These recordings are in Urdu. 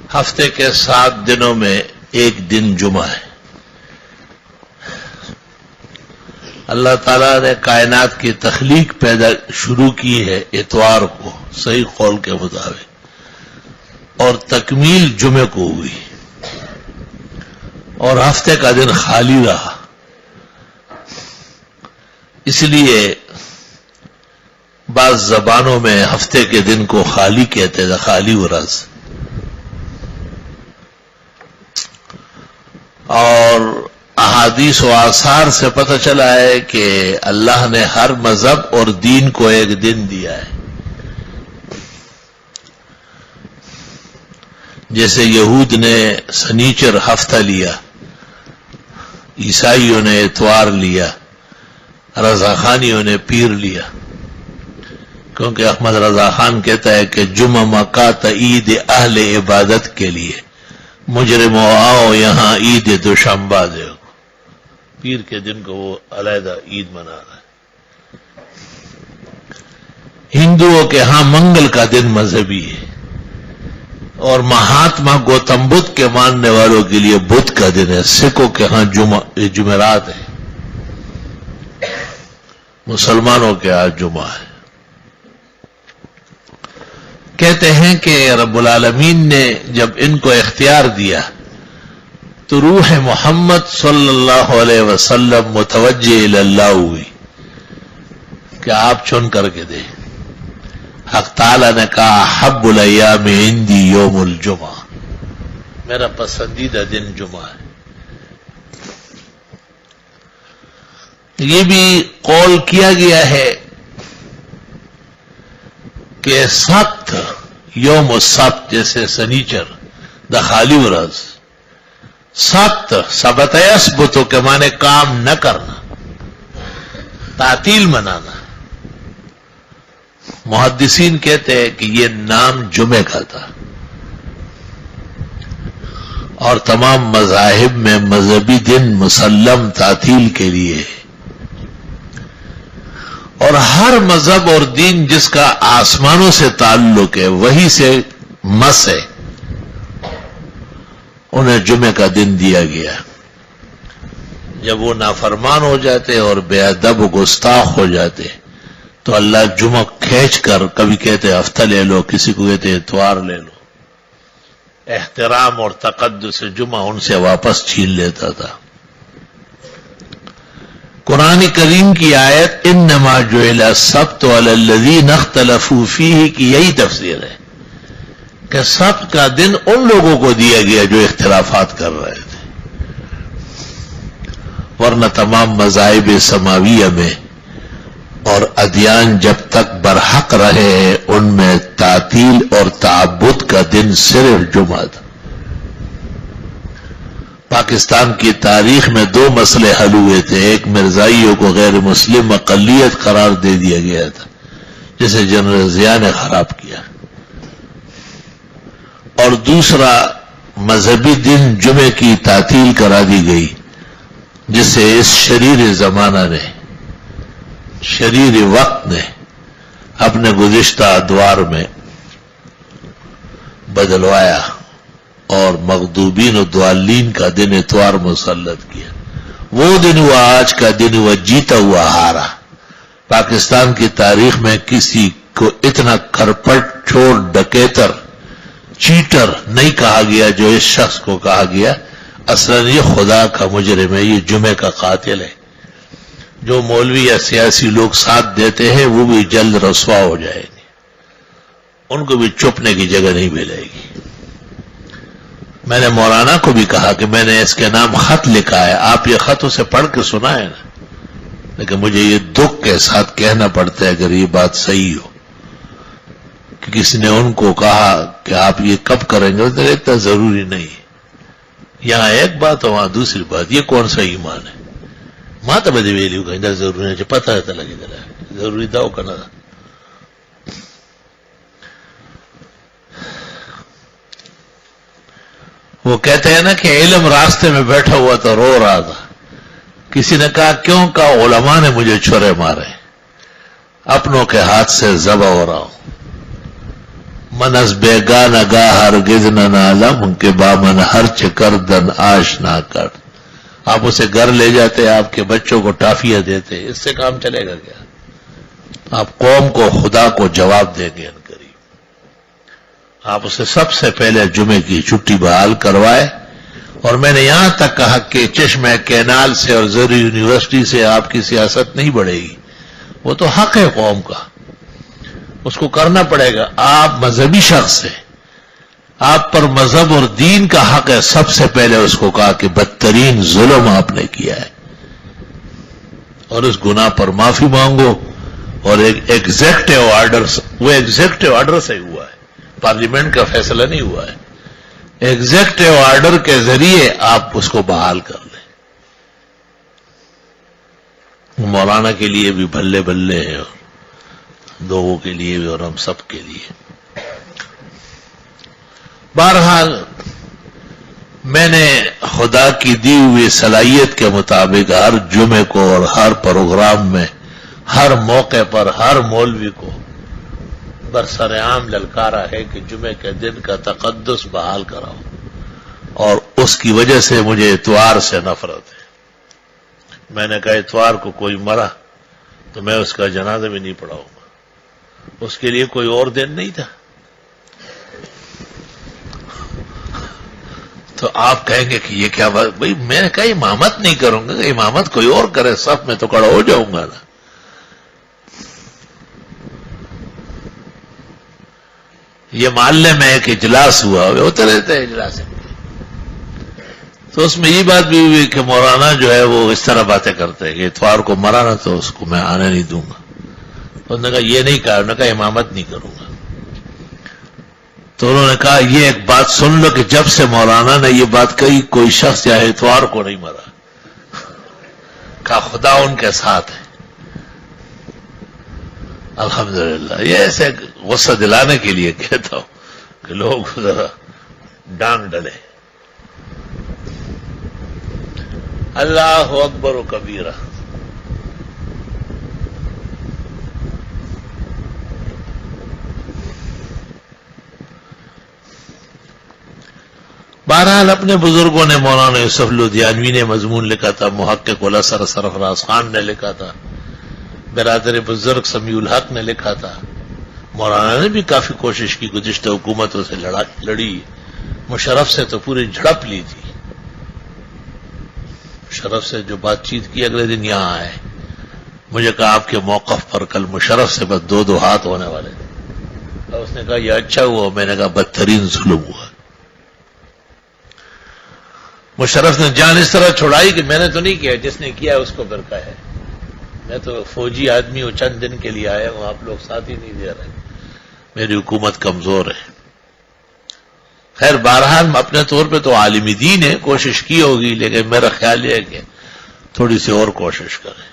ہفتے کے 7 دنوں میں ایک دن جمعہ ہے۔ اللہ تعالیٰ نے کائنات کی تخلیق شروع کی ہے اتوار کو صحیح قول کے مطابق، اور تکمیل جمعے کو ہوئی، اور ہفتے کا دن خالی رہا۔ اس لیے بعض زبانوں میں ہفتے کے دن کو خالی کہتے تھے، خالی ورځ۔ اور احادیث و آثار سے پتہ چلا ہے کہ اللہ نے ہر مذہب اور دین کو ایک دن دیا ہے۔ جیسے یہود نے سنیچر ہفتہ لیا، عیسائیوں نے اتوار لیا، رضا خانیوں نے پیر لیا، کیونکہ احمد رضا خان کہتا ہے کہ جمعہ مکہ عید اہل عبادت کے لیے، مجرمو آؤ یہاں عید دوشنبہ دیکھو۔ پیر کے دن کو وہ علیحدہ عید منا رہا ہے۔ ہندوؤں کے ہاں منگل کا دن مذہبی ہے، اور مہاتما گوتم بدھ کے ماننے والوں کے لیے بدھ کا دن ہے۔ سکھوں کے ہاں جمعرات ہے، مسلمانوں کے ہاں جمعہ ہے۔ کہتے ہیں کہ رب العالمین نے جب ان کو اختیار دیا تو روح محمد صلی اللہ علیہ وسلم متوجہ اللہ ہوئی کہ آپ چن کر کے دیں۔ حق تعالیٰ نے کہا حب الایام عندی یوم الجمعہ، میرا پسندیدہ دن جمعہ ہے۔ یہ بھی قول کیا گیا ہے کہ سبت، یوم السبت جیسے سنیچر دا خالی ورځ، سبت سبت یثبتو کے معنی کام نہ کرنا، تعطیل منانا۔ محدثین کہتے ہیں کہ یہ نام جمعے کا تھا، اور تمام مذاہب میں مذہبی دن مسلم تعطیل کے لیے ہے، اور ہر مذہب اور دین جس کا آسمانوں سے تعلق ہے وہی سے مس ہے، انہیں جمعے کا دن دیا گیا۔ جب وہ نافرمان ہو جاتے اور بے ادب و گستاخ ہو جاتے تو اللہ جمعہ کھینچ کر کبھی کہتے ہفتہ لے لو، کسی کو کہتے اتوار لے لو، احترام اور تقدس جمعہ ان سے واپس چھین لیتا تھا۔ قرآن کریم کی آیت انما جعل السبت علی الذین اختلفوا فیہ کی یہی تفسیر ہے کہ سبت کا دن ان لوگوں کو دیا گیا جو اختلافات کر رہے تھے، ورنہ تمام مذاہب سماویہ میں اور ادیان جب تک برحق رہے ہیں ان میں تعطیل اور تعبد کا دن صرف جمعہ تھا۔ پاکستان کی تاریخ میں 2 مسئلے حل ہوئے تھے، ایک مرزائیوں کو غیر مسلم اقلیت قرار دے دیا گیا تھا جسے جنرل ضیاء نے خراب کیا، اور دوسرا مذہبی دن جمعے کی تعطیل کرا دی گئی جسے اس شریر زمانہ نے، شریر وقت نے اپنے گزشتہ ادوار میں بدلوایا، اور مغضوبین و ضالین کا دن اتوار مسلط کیا۔ وہ دن ہوا، آج کا دن ہوا جیتا ہوا ہارا۔ پاکستان کی تاریخ میں کسی کو اتنا کرپٹ، چور، ڈکیتر، چیٹر نہیں کہا گیا جو اس شخص کو کہا گیا۔ اصلاً یہ خدا کا مجرم ہے، یہ جمعے کا قاتل ہے۔ جو مولوی یا سیاسی لوگ ساتھ دیتے ہیں وہ بھی جلد رسوا ہو جائیں گے، ان کو بھی چھپنے کی جگہ نہیں ملے گی۔ میں نے مولانا کو بھی کہا کہ میں نے اس کے نام خط لکھا ہے، آپ یہ خط اسے پڑھ کے سنائے نا، لیکن مجھے یہ دکھ کے ساتھ کہنا پڑتا ہے اگر یہ بات صحیح ہو کہ کسی نے ان کو کہا کہ آپ یہ کب کریں گے، تو اتنا ضروری نہیں، یہاں ایک بات ہے وہاں دوسری بات، یہ کون سا ایمان ہے؟ ماں تو بدی ویلیو کا ادھر ضروری ہے، پتہ ہے لگے ضروری تھا وہ کرنا تھا۔ وہ کہتے ہیں نا کہ علم راستے میں بیٹھا ہوا تو رو رہا تھا، کسی نے کہا کیوں؟ کہا علماء نے مجھے چھرے مارے، اپنوں کے ہاتھ سے ذبح ہو رہا ہوں۔ من از بیگان گاہ ہرگز نہ نالم کہ بامن ہر چکردن آشنا کر. آپ اسے گھر لے جاتے، آپ کے بچوں کو ٹافیاں دیتے، اس سے کام چلے گا کیا؟ آپ قوم کو، خدا کو جواب دیں گے ان قریب. آپ اسے سب سے پہلے جمعے کی چھٹی بحال کروائے. اور میں نے یہاں تک کہا کہ چشمہ کینال سے اور زرعی یونیورسٹی سے آپ کی سیاست نہیں بڑھے گی، وہ تو حق ہے قوم کا، اس کو کرنا پڑے گا. آپ مذہبی شخص ہیں، آپ پر مذہب اور دین کا حق ہے. سب سے پہلے اس کو کہا کہ بدترین ظلم آپ نے کیا ہے اور اس گناہ پر معافی مانگو. اور ایک ایگزیکٹو آرڈر، وہ ایگزیکٹو آرڈر سے ہوا ہے، پارلیمنٹ کا فیصلہ نہیں ہوا ہے. ایگزیکٹو آرڈر کے ذریعے آپ اس کو بحال کر لیں. مولانا کے لیے بھی بھلے بھلے ہیں اور لوگوں کے لیے بھی اور ہم سب کے لیے. بہرحال میں نے خدا کی دی ہوئی صلاحیت کے مطابق ہر جمعے کو اور ہر پروگرام میں، ہر موقع پر، ہر مولوی کو برسر عام للکارا ہے کہ جمعے کے دن کا تقدس بحال کراؤ. اور اس کی وجہ سے مجھے اتوار سے نفرت ہے. میں نے کہا اتوار کو کوئی مرا تو میں اس کا جنازہ بھی نہیں پڑھاؤں گا، اس کے لیے کوئی اور دن نہیں تھا. تو آپ کہیں گے کہ یہ کیا بات؟ بھائی میں نے کہا امامت نہیں کروں گا، امامت کوئی اور کرے، صف میں تو کھڑا ہو جاؤں گا نا. یہ محلے میں ایک اجلاس ہوا، ہوتے رہتے ہیں اجلاس، تو اس میں یہ بات بھی ہوئی کہ مولانا جو ہے وہ اس طرح باتیں کرتے ہیں کہ اتوار کو مرا نا تو اس کو میں آنے نہیں دوں گا. انہوں نے کہا یہ نہیں کہا، انہوں نے کہا امامت نہیں کروں گا. تو انہوں نے کہا یہ ایک بات سن لو کہ جب سے مولانا نے یہ بات کہی کوئی شخص یا اتوار کو نہیں مرا. کہا خدا ان کے ساتھ ہے. الحمدللہ. یہ ایسے غصہ دلانے کے لیے کہتا ہوں کہ لوگ ذرا ڈانگ ڈلے. اللہ اکبر و کبیرہ. بہرحال اپنے بزرگوں نے، مولانا یوسف لدھیانوی نے مضمون لکھا تھا، محقق الاثر سرفراز خان نے لکھا تھا، برادر بزرگ سمیع الحق نے لکھا تھا. مولانا نے بھی کافی کوشش کی، گزشتہ حکومتوں سے لڑی، مشرف سے تو پوری جھڑپ لی تھی. مشرف سے جو بات چیت کی، اگلے دن یہاں آئے، مجھے کہا آپ کے موقف پر کل مشرف سے بس دو ہاتھ ہونے والے تھے. اور اس نے کہا یہ اچھا ہوا. میں نے کہا بدترین ظلم ہوا. مشرف نے جان اس طرح چھڑائی کہ میں نے تو نہیں کیا، جس نے کیا اس کو برکہ ہے. میں تو فوجی آدمی ہوں، چند دن کے لیے آیا ہوں، آپ لوگ ساتھ ہی نہیں دے رہے. میری حکومت کمزور ہے. خیر بہرحال اپنے طور پہ تو عالم دین ہے، کوشش کی ہوگی، لیکن میرا خیال یہ ہے کہ تھوڑی سی اور کوشش کریں.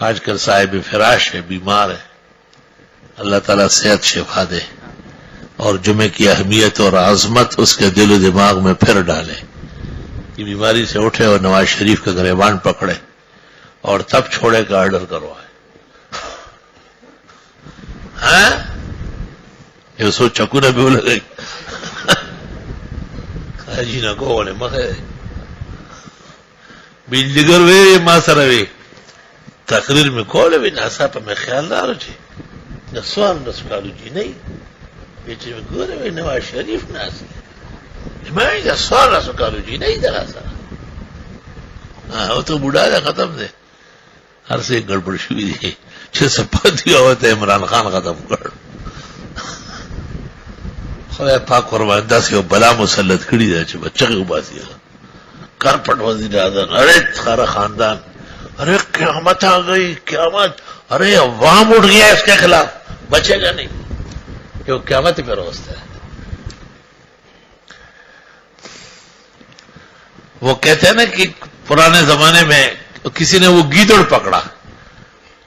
آج کل صاحب فراش ہے، بیمار ہے، اللہ تعالیٰ صحت شفا دے اور جمعے کی اہمیت اور عظمت اس کے دل و دماغ میں پھر ڈالے. یہ بیماری سے اٹھے اور نواز شریف کا گریبان پکڑے اور تب چھوڑے کا آرڈر کروائے. ہاں یہ سو چکو نے بھی بولے گئی جی نہ کو بولے مخے بیلڈگر وے ما سره وی تقریر میں کولے بھی ناسا پہ میں خیال دارو جی نہ سوال نہ سکالو جی نہیں بیچے میں گورے وی نواز شریف ناسی میں جا سوال نہ سکالو جی نہیں درا سا ہاں وہ تو بڑھا جا ختم دے ہر سے گڑبڑ شوی دی چھ سپاتیا ہوتا ہے عمران خان ختم کر خدای پاک فرمائندہ سے وہ بلا مسلط کھڑی دے چھے بچہ کے باسی کارپٹ وزیر اعظم ارے سارا خاندان ارے قیامت آ گئی قیامت ارے عوام اٹھ گیا اس کے خلاف بچے گا نہیں کہ وہ قیامت پہ روستا ہے. وہ کہتے ہیں نا کہ پرانے زمانے میں کسی نے وہ گیدڑ پکڑا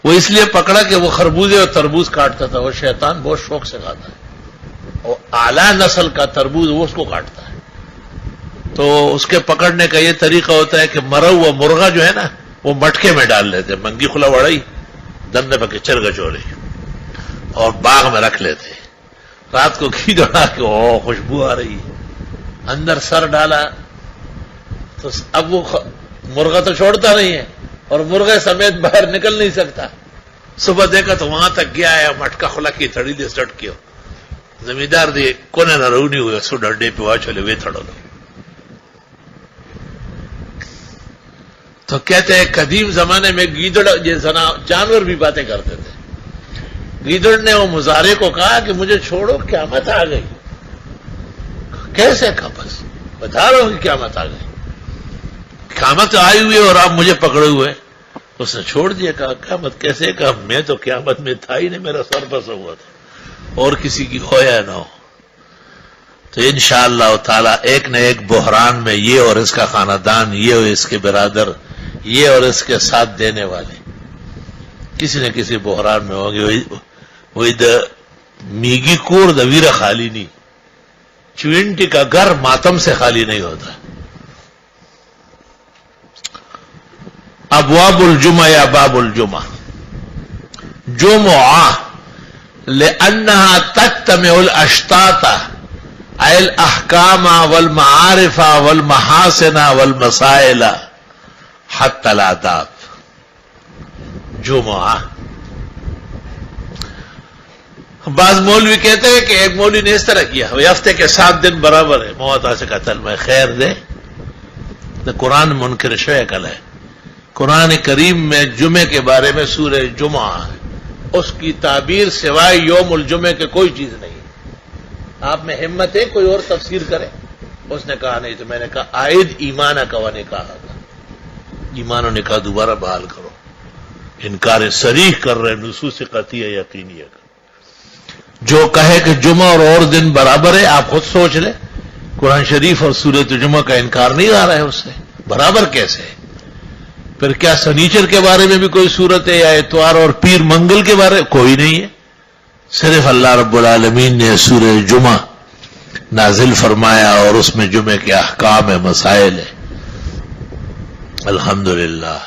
وہ اس لیے پکڑا کہ وہ خربوزے اور تربوز کاٹتا تھا. وہ شیطان بہت شوق سے کھاتا ہے اور اعلیٰ نسل کا تربوز وہ اس کو کاٹتا ہے. تو اس کے پکڑنے کا یہ طریقہ ہوتا ہے کہ مرا ہوا مرغا جو ہے نا وہ مٹکے میں ڈال لیتے منگی کھلا وڑائی دندے پہ چل گچوڑی اور باغ میں رکھ لیتے رات کو گھی دوڑا کہ او خوشبو آ رہی ہے، اندر سر ڈالا تو اب وہ مرغا تو چھوڑتا نہیں ہے اور مرغے سمیت باہر نکل نہیں سکتا. صبح دیکھا تو وہاں تک گیا ہے، مٹکا کھلا کی تھڑی دے سٹ کیو زمیندار دی کونے نہ رونی ہوئے سو ڈنڈے پہ وا چلے وے تھڑو لو. تو کہتے ہیں قدیم زمانے میں گیدڑ جیسا جانور بھی باتیں کرتے تھے. گیدڑ نے وہ مزارے کو کہا کہ مجھے چھوڑو قیامت آ گئی. کیسے کہا؟ بس بتا رہا ہوں کہ قیامت آ گئی، قیامت آئی ہوئی اور آپ مجھے پکڑے ہوئے. اس نے چھوڑ دیا. کہا قیامت کیسے؟ کہا میں تو قیامت میں تھا ہی نہیں، میرا سر پسا ہوا تھا، اور کسی کی ہو یا نہ ہو. تو انشاءاللہ تعالی ایک نہ ایک بحران میں یہ اور اس کا خاندان، یہ اور اس کے برادر، یہ اور اس کے ساتھ دینے والے کسی نہ کسی بحران میں ہوں گے. وہی میگی کور دا ویرا خالی نہیں، چوینٹی کا گھر ماتم سے خالی نہیں ہوتا. ابواب الجمعہ یا باب الجمعہ. جمعہ لأنها تجتمع الاشتات اي الاحکام والمعارف والمحاسن والمسائل حتى الآداب. جمعہ. بعض مولوی کہتے ہیں کہ ایک مولوی نے اس طرح کیا، ہفتے کے 7 دن برابر ہے. موتا سے قتل میں خیر دے تو قرآن منکر شوئے کل ہے. قرآن کریم میں جمعے کے بارے میں سورہ جمعہ ہے، اس کی تعبیر سوائے یوم الجمعے کے کوئی چیز نہیں. آپ میں ہمت ہے کوئی اور تفسیر کرے؟ اس نے کہا نہیں. تو میں نے کہا عائد ایمانہ کا نے کہا تھا، ایمانوں نے کہا دوبارہ بحال کرو. انکار صریح کر رہے نصوص قطعیہ یقینیہ کا. جو کہے کہ جمعہ اور دن برابر ہے، آپ خود سوچ لیں. قرآن شریف اور سورۃ جمعہ کا انکار نہیں آ رہا ہے اس سے، برابر کیسے ہے؟ پھر کیا سنیچر کے بارے میں بھی کوئی صورت ہے، یا اتوار اور پیر منگل کے بارے میں؟ کوئی نہیں ہے. صرف اللہ رب العالمین نے سورہ جمعہ نازل فرمایا اور اس میں جمعے کے احکام مسائل ہے. الحمدللہ.